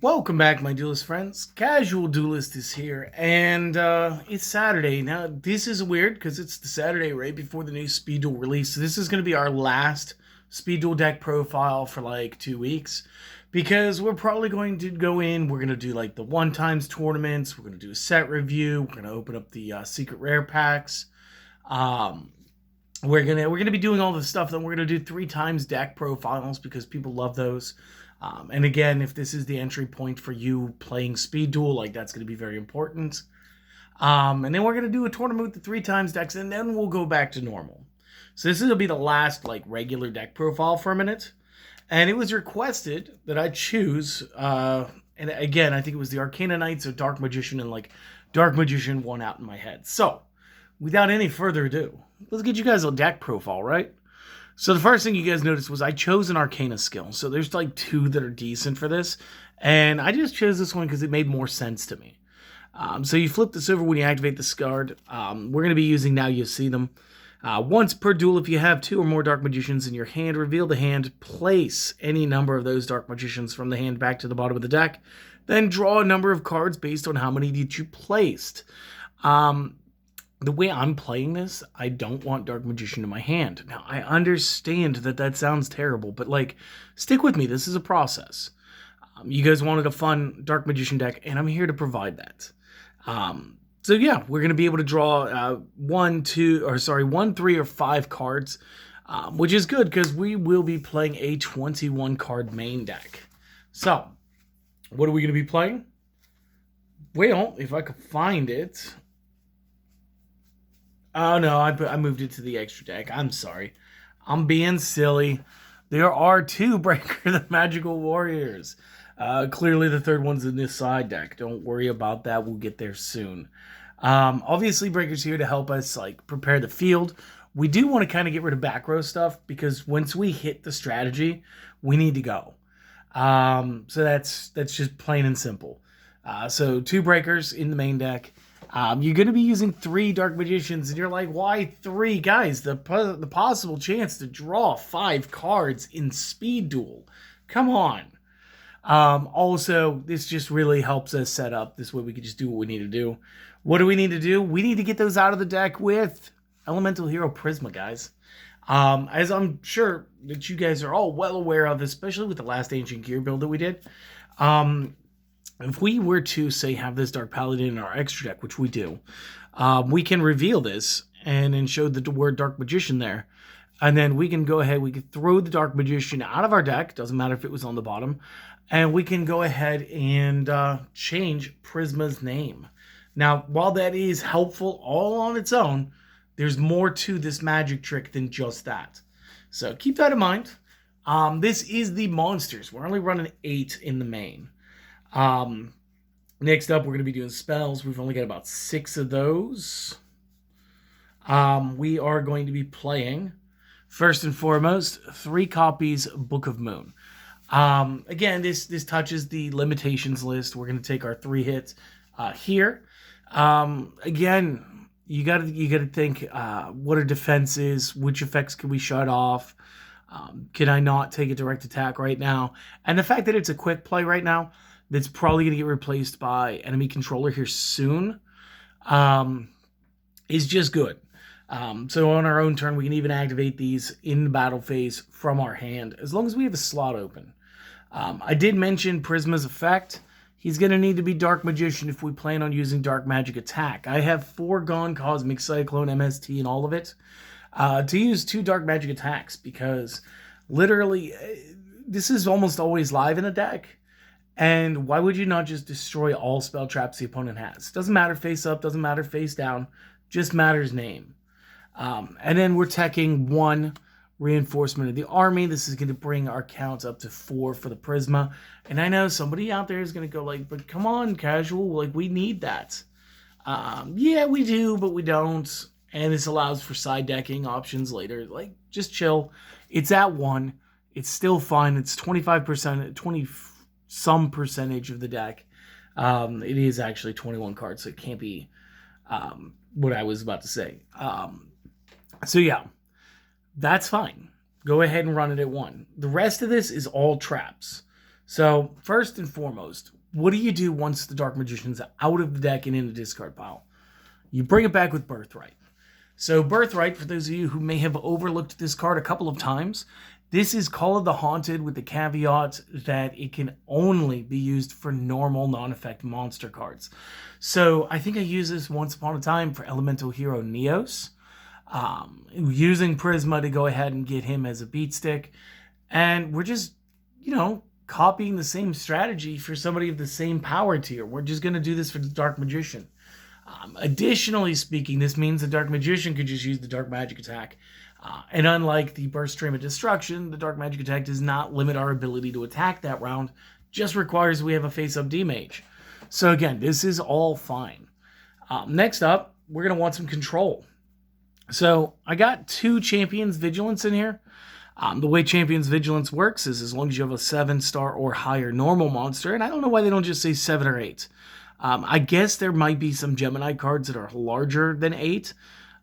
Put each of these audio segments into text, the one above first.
Welcome back, my duelist friends. Casual Duelist is here, and it's Saturday. Now, this is weird because it's the Saturday right before the new Speed Duel release. So this is going to be our last Speed Duel deck profile for like 2 weeks because we're probably going to go in. We're going to do like the one times tournaments. We're going to do a set review. We're going to open up the secret rare packs. We're gonna be doing all the stuff. Then we're gonna do 3 times deck profiles because people love those. And again, if this is the entry point for you playing Speed Duel, like that's going to be very important. And then we're going to do a tournament with the 3 times decks, and then we'll go back to normal. So this will be the last like regular deck profile for a minute. And it was requested that I choose, and again, I think it was the Arcana Knights or Dark Magician, and like Dark Magician won out in my head. So without any further ado, let's get you guys a deck profile, right? So the first thing you guys noticed was I chose an Arcana skill. So there's like 2 that are decent for this. And I just chose this one because it made more sense to me. So you flip this over when you activate this card. We're going to be using Now You See Them. Once per duel, if you have 2 or more Dark Magicians in your hand, reveal the hand, place any number of those Dark Magicians from the hand back to the bottom of the deck. Then draw a number of cards based on how many that you placed. The way I'm playing this, I don't want Dark Magician in my hand. Now, I understand that that sounds terrible, but like, stick with me. This is a process. You guys wanted a fun Dark Magician deck, and I'm here to provide that. So yeah, we're going to be able to draw 1, 3, or 5 cards, which is good because we will be playing a 21 card main deck. So, what are we going to be playing? Well, if I could find it. Oh, no, I moved it to the extra deck. I'm sorry. I'm being silly. There are 2 Breaker the Magical Warriors. Clearly, the 3rd one's in this side deck. Don't worry about that. We'll get there soon. Obviously, Breaker's here to help us like prepare the field. We do want to kind of get rid of back row stuff because once we hit the strategy, we need to go. So that's just plain and simple. So 2 Breakers in the main deck. You're going to be using 3 Dark Magicians, and you're like, why 3? Guys, the possible chance to draw 5 cards in Speed Duel. Come on. Also, this just really helps us set up. This way we can just do what we need to do. What do we need to do? We need to get those out of the deck with Elemental Hero Prisma, guys. As I'm sure that you guys are all well aware of, especially with the last Ancient Gear build that we did. If we were to, say, have this Dark Paladin in our extra deck, which we do, we can reveal this and then show the word Dark Magician there. And then we can go ahead, we can throw the Dark Magician out of our deck, doesn't matter if it was on the bottom, and we can go ahead and change Prisma's name. Now, while that is helpful all on its own, there's more to this magic trick than just that. So keep that in mind. This is the monsters. We're only running 8 in the main. Next up, we're going to be doing spells. We've only got about 6 of those. We are going to be playing, first and foremost, 3 copies Book of Moon. Again, this touches the limitations list. We're going to take our 3 hits here. Again, you gotta think, what are defenses? Which effects can we shut off? Can I not take a direct attack right now? And the fact that it's a quick play right now, that's probably going to get replaced by enemy controller here soon, is just good. So on our own turn, we can even activate these in the battle phase from our hand, as long as we have a slot open. I did mention Prisma's effect. He's going to need to be Dark Magician if we plan on using Dark Magic Attack. I have foregone Cosmic Cyclone, MST, and all of it to use 2 Dark Magic Attacks because literally this is almost always live in a deck. And why would you not just destroy all spell traps the opponent has? Doesn't matter face up, doesn't matter face down, just matters name. And then we're teching 1 reinforcement of the army. This is going to bring our count up to 4 for the Prisma. And I know somebody out there is going to go like, but come on, casual, like we need that. Yeah, we do, but we don't. And this allows for side decking options later. Like, just chill. It's at 1. It's still fine. It's 25%, 20 some percentage of the deck. It is actually 21 cards, so it can't be what I was about to say. So yeah, that's fine. Go ahead and run it at 1. The rest of this is all traps. So first and foremost, what do you do once the Dark Magician's out of the deck and in the discard pile? You bring it back with Birthright. So Birthright, for those of you who may have overlooked this card a couple of times, this is Call of the Haunted with the caveat that it can only be used for normal non-effect monster cards. So I think I used this once upon a time for Elemental Hero Neos, using Prisma to go ahead and get him as a beat stick. And we're just, copying the same strategy for somebody of the same power tier. We're just going to do this for the Dark Magician. Additionally speaking, this means the Dark Magician could just use the Dark Magic attack. And unlike the Burst Stream of Destruction, the Dark Magic attack does not limit our ability to attack that round, just requires we have a face-up D-Mage. So again, this is all fine. Next up, we're going to want some control. So I got 2 Champions Vigilance in here. The way Champions Vigilance works is as long as you have a 7-star or higher normal monster, and I don't know why they don't just say 7 or 8. I guess there might be some Gemini cards that are larger than 8,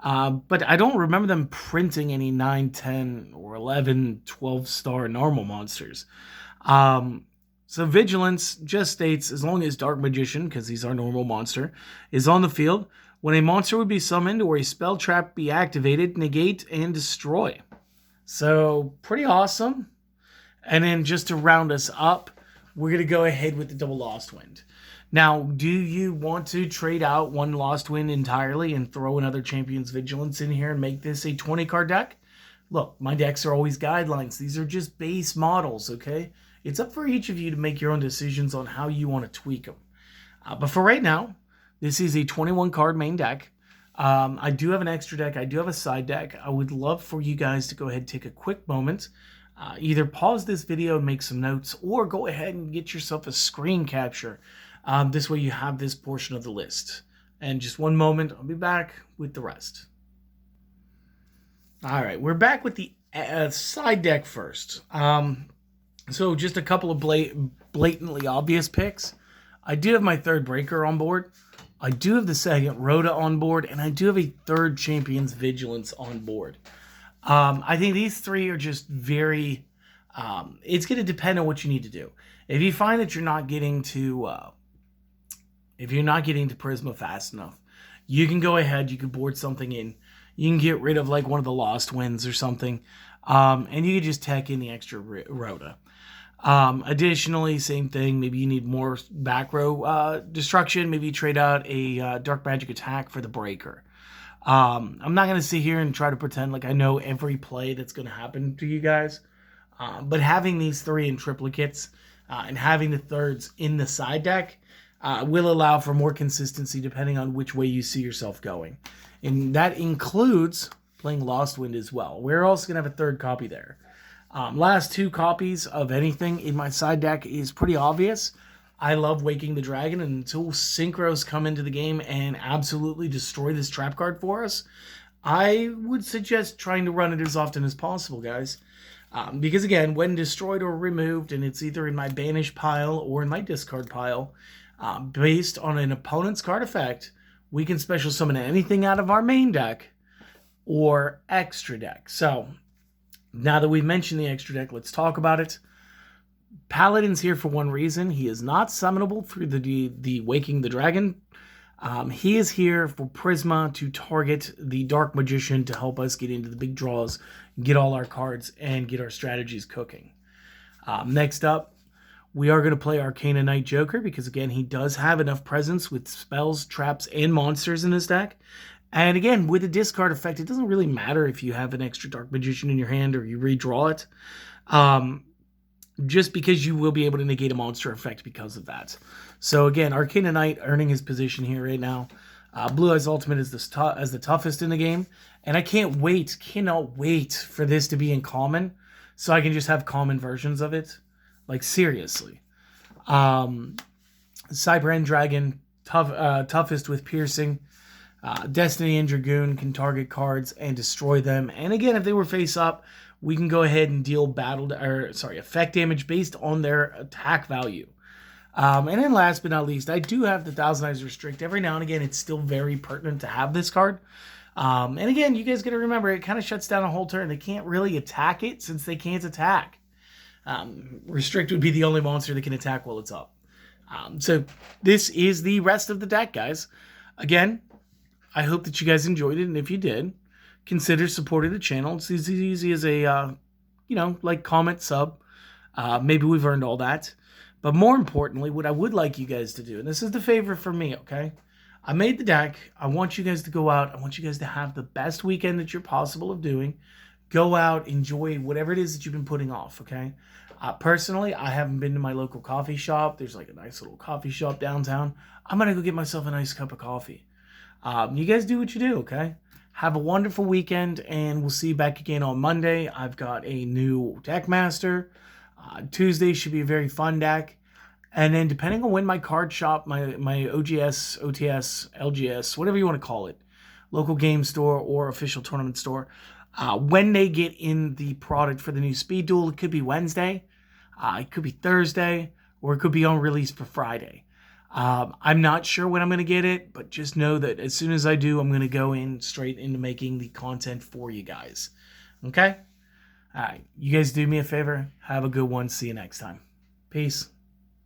but I don't remember them printing any 9, 10, or 11, 12-star normal monsters. So Vigilance just states, as long as Dark Magician, because he's our normal monster, is on the field, when a monster would be summoned or a spell trap be activated, negate and destroy. So, pretty awesome. And then just to round us up, we're going to go ahead with the double Lost Wind. Now, do you want to trade out one Lost Wind entirely and throw another Champion's Vigilance in here and make this a 20-card deck? Look, my decks are always guidelines. These are just base models, okay? It's up for each of you to make your own decisions on how you want to tweak them. But for right now, this is a 21-card main deck. I do have an extra deck. I do have a side deck. I would love for you guys to go ahead and take a quick moment. Either pause this video and make some notes, or go ahead and get yourself a screen capture. This way you have this portion of the list. And just one moment, I'll be back with the rest. All right, we're back with the side deck first. So just a couple of blatantly obvious picks. I do have my 3rd Breaker on board. I do have the 2nd Rhoda on board, and I do have a 3rd Champion's Vigilance on board. I think these 3 are just very... it's going to depend on what you need to do. If you find that you're not getting to... if you're not getting to Prisma fast enough, you can go ahead, you can board something in. You can get rid of like one of the Lost Winds or something, and you can just tech in the extra Rhoda. Additionally, same thing, maybe you need more back row destruction. Maybe you trade out a Dark Magic attack for the Breaker. I'm not going to sit here and try to pretend like I know every play that's going to happen to you guys. But having these 3 in triplicates and having the 3rds in the side deck will allow for more consistency depending on which way you see yourself going. And that includes playing Lost Wind as well. We're also going to have a 3rd copy there. Last 2 copies of anything in my side deck is pretty obvious. I love Waking the Dragon, and until Synchros come into the game and absolutely destroy this trap card for us, I would suggest trying to run it as often as possible, guys. Because again, when destroyed or removed, and it's either in my banish pile or in my discard pile, based on an opponent's card effect, we can special summon anything out of our main deck or extra deck. So, now that we've mentioned the extra deck, let's talk about it. Paladin's here for one reason. He is not summonable through the Waking the Dragon. He is here for Prisma to target the Dark Magician to help us get into the big draws, get all our cards, and get our strategies cooking. Next up, we are going to play Arcana Knight Joker because, again, he does have enough presence with spells, traps, and monsters in his deck. And again, with a discard effect, it doesn't really matter if you have an extra Dark Magician in your hand or you redraw it. Just because you will be able to negate a monster effect because of that. So again, Arcana Knight earning his position here right now. Blue Eyes Ultimate is the toughest in the game. And I cannot wait for this to be in common so I can just have common versions of it. Like, seriously. Cyber End Dragon, toughest with Piercing. Destiny and Dragoon can target cards and destroy them. And again, if they were face up, we can go ahead and deal effect damage based on their attack value. And then last but not least, I do have the Thousand Eyes Restrict. Every now and again, it's still very pertinent to have this card. And again, you guys got to remember, it kind of shuts down a whole turn. They can't really attack it since they can't attack. Restrict would be the only monster that can attack while it's up. So this is the rest of the deck, guys. Again, I hope that you guys enjoyed it, and if you did, consider supporting the channel. It's as easy as a, like, comment, sub. Maybe we've earned all that. But more importantly, what I would like you guys to do, and this is the favor for me, okay? I made the deck. I want you guys to go out. I want you guys to have the best weekend that you're possible of doing. Go out, enjoy whatever it is that you've been putting off, okay? Personally, I haven't been to my local coffee shop. There's like a nice little coffee shop downtown. I'm going to go get myself a nice cup of coffee. You guys do what you do, okay? Have a wonderful weekend, and we'll see you back again on Monday. I've got a new deck master. Tuesday should be a very fun deck. And then depending on when my card shop, my OGS, OTS, LGS, whatever you want to call it, local game store or official tournament store, when they get in the product for the new Speed Duel, it could be Wednesday, it could be Thursday, or it could be on release for Friday. I'm not sure when I'm going to get it, but just know that as soon as I do, I'm going to go in straight into making the content for you guys. Okay? All right. You guys do me a favor. Have a good one. See you next time. Peace.